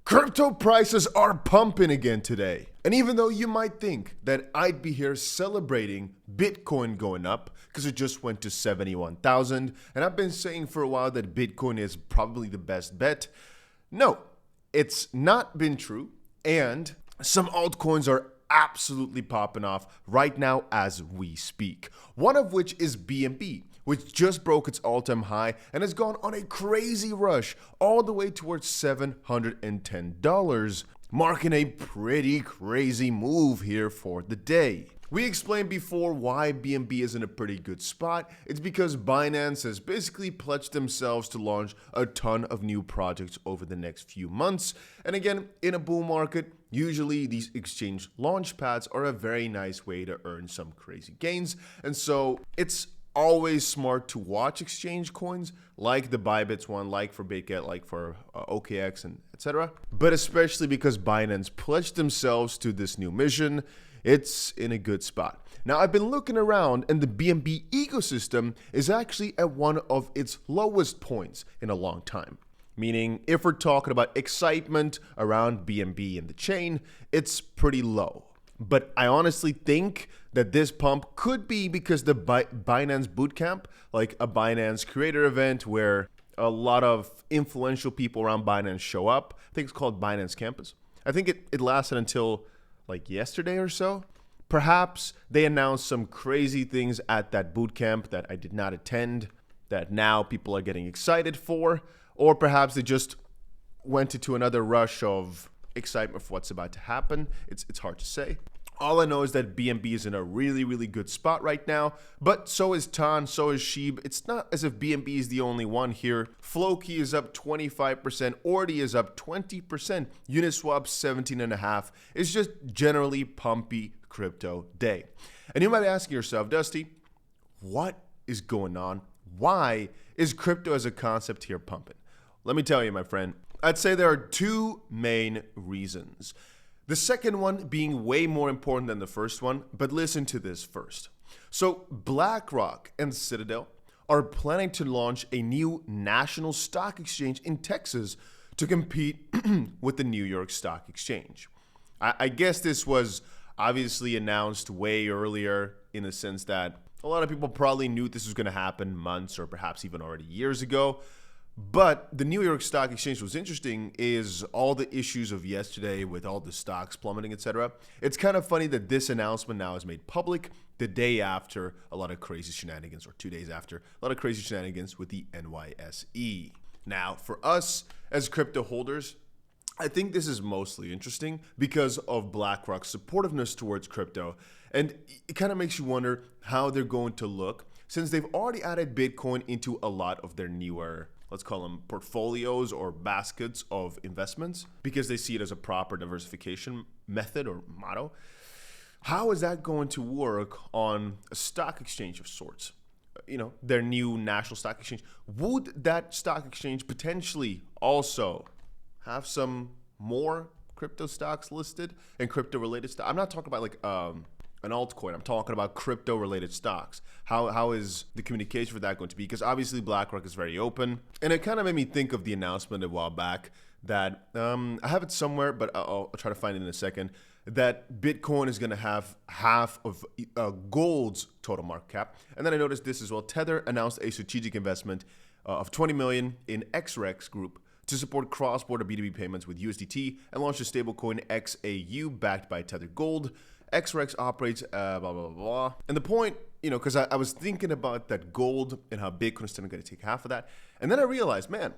Crypto prices are pumping again today. And even though you might think that I'd be here celebrating Bitcoin going up because it just went to 71,000, and I've been saying for a while that Bitcoin is probably the best bet, no, it's not been true. And some altcoins are absolutely popping off right now as we speak. One of which is BNB, which just broke its all-time high and has gone on a crazy rush all the way towards $710, marking a pretty crazy move here for the day. We explained before why BNB is in a pretty good spot. It's because Binance has basically pledged themselves to launch a ton of new projects over the next few months. And again, in a bull market, usually these exchange launch pads are a very nice way to earn some crazy gains. And so it's always smart to watch exchange coins like the Bybits one, like for Bitget, like for OKX, and etc. But especially because Binance pledged themselves to this new mission, it's in a good spot. Now, I've been looking around and the BNB ecosystem is actually at one of its lowest points in a long time. Meaning, if we're talking about excitement around BNB and the chain, it's pretty low. But I honestly think that this pump could be because the Binance Bootcamp, like a Binance creator event where a lot of influential people around Binance show up. I think it's called Binance Campus. I think it lasted until like yesterday or so. Perhaps they announced some crazy things at that bootcamp that I did not attend that now people are getting excited for. Or perhaps they just went into another rush of excitement for what's about to happen. It's hard to say. All I know is that BNB is in a really, really good spot right now, but so is TON, so is SHIB. It's not as if BNB is the only one here. Floki is up 25%, Ordi is up 20%, Uniswap 17.5%. It's just generally pumpy crypto day. And you might be asking yourself, Dusty, what is going on? Why is crypto as a concept here pumping? Let me tell you, my friend. I'd say there are two main reasons. The second one being way more important than the first one, but listen to this first. So BlackRock and Citadel are planning to launch a new national stock exchange in Texas to compete with the New York Stock Exchange. I guess this was obviously announced way earlier in the sense that a lot of people probably knew this was going to happen months or perhaps even already years ago. But the New York Stock Exchange, what's interesting is all the issues of yesterday with all the stocks plummeting, etc. It's kind of funny that this announcement now is made public the day after a lot of crazy shenanigans, or 2 days after a lot of crazy shenanigans with the NYSE. Now, for us as crypto holders, I think this is mostly interesting because of BlackRock's supportiveness towards crypto. And it kind of makes you wonder how they're going to look since they've already added Bitcoin into a lot of their newer, let's call them portfolios or baskets of investments, because they see it as a proper diversification method or motto. How is that going to work on a stock exchange of sorts? You know, their new national stock exchange. Would that stock exchange potentially also have some more crypto stocks listed and crypto related stuff? I'm not talking about like an altcoin. I'm talking about crypto related stocks. How is the communication for that going to be? Because obviously BlackRock is very open. And it kind of made me think of the announcement a while back that I have it somewhere, but I'll try to find it in a second, that Bitcoin is going to have half of gold's total market cap. And then I noticed this as well. Tether announced a strategic investment of $20 million in XREX Group to support cross-border B2B payments with USDT and launched a stablecoin XAU backed by Tether Gold. XREX operates blah, blah, blah, blah. And the point, you know, because I was thinking about that gold and how Bitcoin is still going to take half of that. And then I realized, man,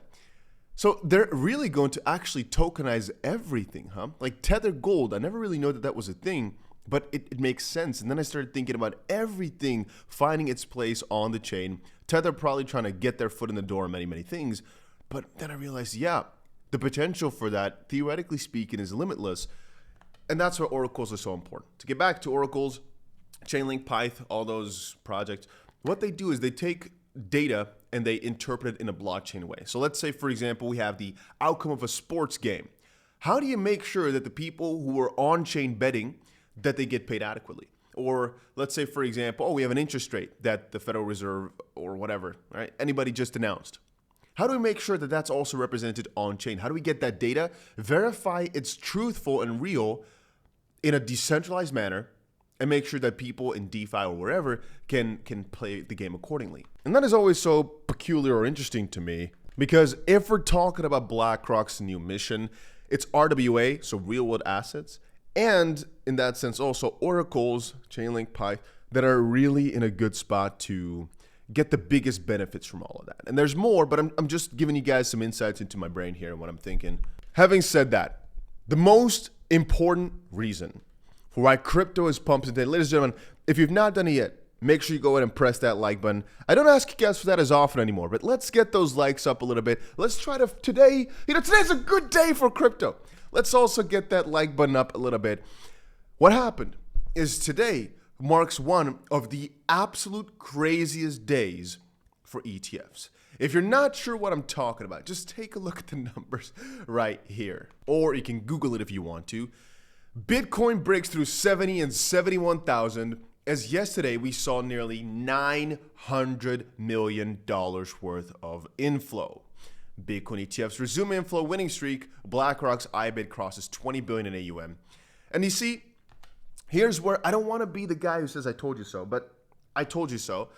so they're really going to actually tokenize everything, huh? Like Tether Gold, I never really knew that was a thing, but it makes sense. And then I started thinking about everything finding its place on the chain. Tether probably trying to get their foot in the door on many, many things. But then I realized, yeah, the potential for that, theoretically speaking, is limitless. And that's why oracles are so important. To get back to oracles, Chainlink, Pyth, all those projects, what they do is they take data and they interpret it in a blockchain way. So let's say, for example, we have the outcome of a sports game. How do you make sure that the people who are on-chain betting, that they get paid adequately? Or let's say, for example, we have an interest rate that the Federal Reserve or whatever, right? Anybody just announced. How do we make sure that that's also represented on chain? How do we get that data, verify it's truthful and real in a decentralized manner, and make sure that people in DeFi or wherever can play the game accordingly? And that is always so peculiar or interesting to me, because if we're talking about BlackRock's new mission, it's RWA, so real world assets, and in that sense also oracles, Chainlink, Pi, that are really in a good spot to get the biggest benefits from all of that. And there's more, but I'm just giving you guys some insights into my brain here and what I'm thinking. Having said that, the most important reason for why crypto is pumped today, ladies and gentlemen, if you've not done it yet, make sure you go ahead and press that like button. I don't ask you guys for that as often anymore, but let's get those likes up a little bit. Let's try to today, today's a good day for crypto. Let's also get that like button up a little bit. What happened is today marks one of the absolute craziest days for ETFs. If you're not sure what I'm talking about, just take a look at the numbers right here, or you can Google it if you want to. Bitcoin breaks through 70 and 71,000, as yesterday we saw nearly $900 million worth of inflow. Bitcoin ETFs resume inflow winning streak. BlackRock's IBIT crosses 20 billion in AUM. And you see, here's where I don't want to be the guy who says I told you so, but I told you so.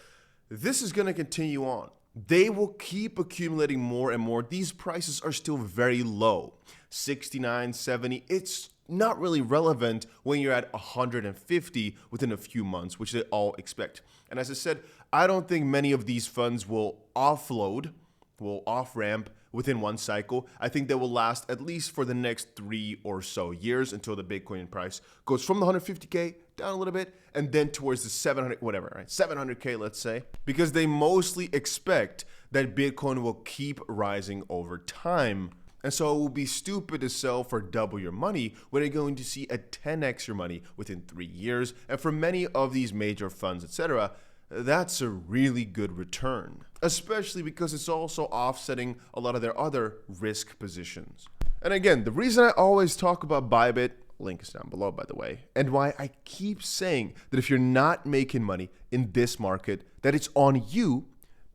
This is going to continue on. They will keep accumulating more and more. These prices are still very low. 69, 70. It's not really relevant when you're at 150 within a few months, which they all expect. And as I said, I don't think many of these funds will offload, will off-ramp within one cycle. I think they will last at least for the next 3 or so years until the Bitcoin price goes from the 150K down a little bit and then towards the 700, whatever, right? 700K, let's say, because they mostly expect that Bitcoin will keep rising over time. And so it will be stupid to sell for double your money when you're going to see a 10x your money within 3 years. And for many of these major funds, etc., that's a really good return, especially because it's also offsetting a lot of their other risk positions. And again, the reason I always talk about Bybit, link is down below, by the way, and why I keep saying that if you're not making money in this market, that it's on you,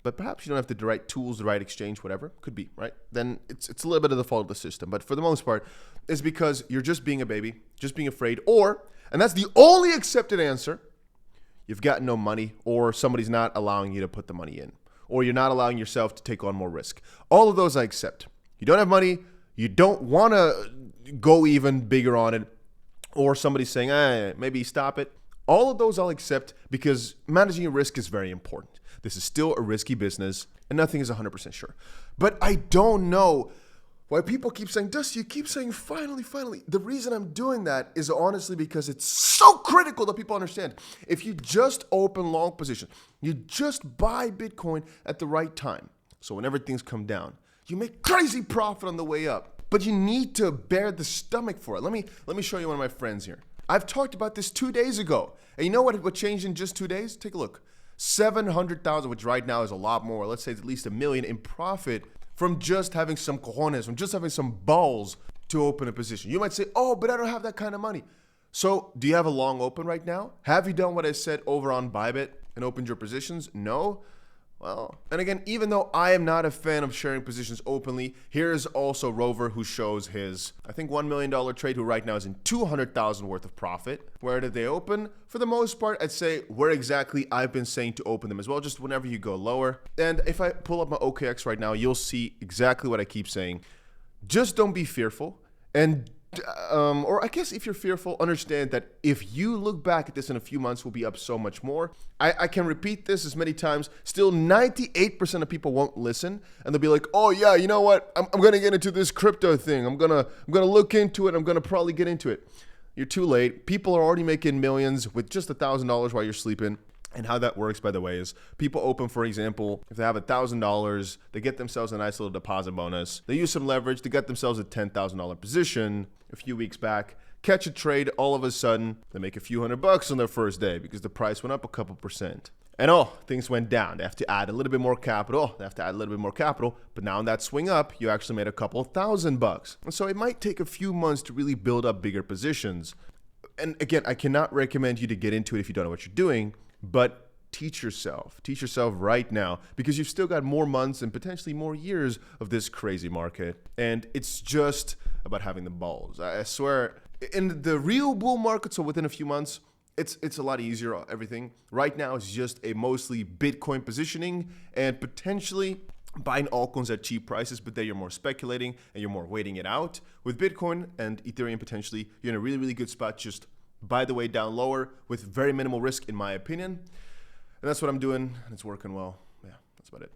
but perhaps you don't have the right tools, the right exchange, whatever, could be, right? Then it's a little bit of the fault of the system. But for the most part, it's because you're just being a baby, just being afraid, or, and that's the only accepted answer, you've got no money, or somebody's not allowing you to put the money in, or you're not allowing yourself to take on more risk. All of those I accept. You don't have money, you don't want to go even bigger on it, or somebody's saying, maybe stop it. All of those I'll accept because managing your risk is very important. This is still a risky business, and nothing is 100% sure. But I don't know why people keep saying, Dusty, you keep saying finally, finally. The reason I'm doing that is honestly because it's so critical that people understand. If you just open long positions, you just buy Bitcoin at the right time. So whenever things come down, you make crazy profit on the way up. But you need to bear the stomach for it. Let me show you one of my friends here. I've talked about this 2 days ago. And you know what changed in just 2 days? Take a look. 700,000, which right now is a lot more. Let's say it's at least $1 million in profit from just having some cojones, from just having some balls to open a position. You might say, oh, but I don't have that kind of money. So do you have a long open right now? Have you done what I said over on Bybit and opened your positions? No? Well, and again, even though I am not a fan of sharing positions openly, here's also Rover who shows his, I think, $1 million trade, who right now is in 200,000 worth of profit. Where did they open? For the most part, I'd say where exactly I've been saying to open them as well, just whenever you go lower. And if I pull up my OKX right now, you'll see exactly what I keep saying. Just don't be fearful. And or I guess if you're fearful, understand that if you look back at this in a few months, we'll be up so much more. I can repeat this as many times. Still, 98% of people won't listen, and they'll be like, "Oh yeah, you know what? I'm gonna get into this crypto thing. I'm gonna look into it. I'm gonna probably get into it." You're too late. People are already making millions with just $1,000 while you're sleeping. And how that works, by the way, is people open, for example, if they have $1,000, they get themselves a nice little deposit bonus. They use some leverage to get themselves a $10,000 position a few weeks back, catch a trade, all of a sudden, they make a few $100 on their first day because the price went up a couple percent. And things went down. They have to add a little bit more capital. But now in that swing up, you actually made a couple $1,000. And so it might take a few months to really build up bigger positions. And again, I cannot recommend you to get into it if you don't know what you're doing. But teach yourself right now, because you've still got more months and potentially more years of this crazy market. And it's just about having the balls. I swear, in the real bull market, so within a few months, it's a lot easier, everything. Right now, it's just a mostly Bitcoin positioning and potentially buying altcoins at cheap prices, but then you're more speculating and you're more waiting it out. With Bitcoin and Ethereum, potentially, you're in a really, really good spot. Just buy the way down lower with very minimal risk, in my opinion. And that's what I'm doing, and it's working well. Yeah, that's about it.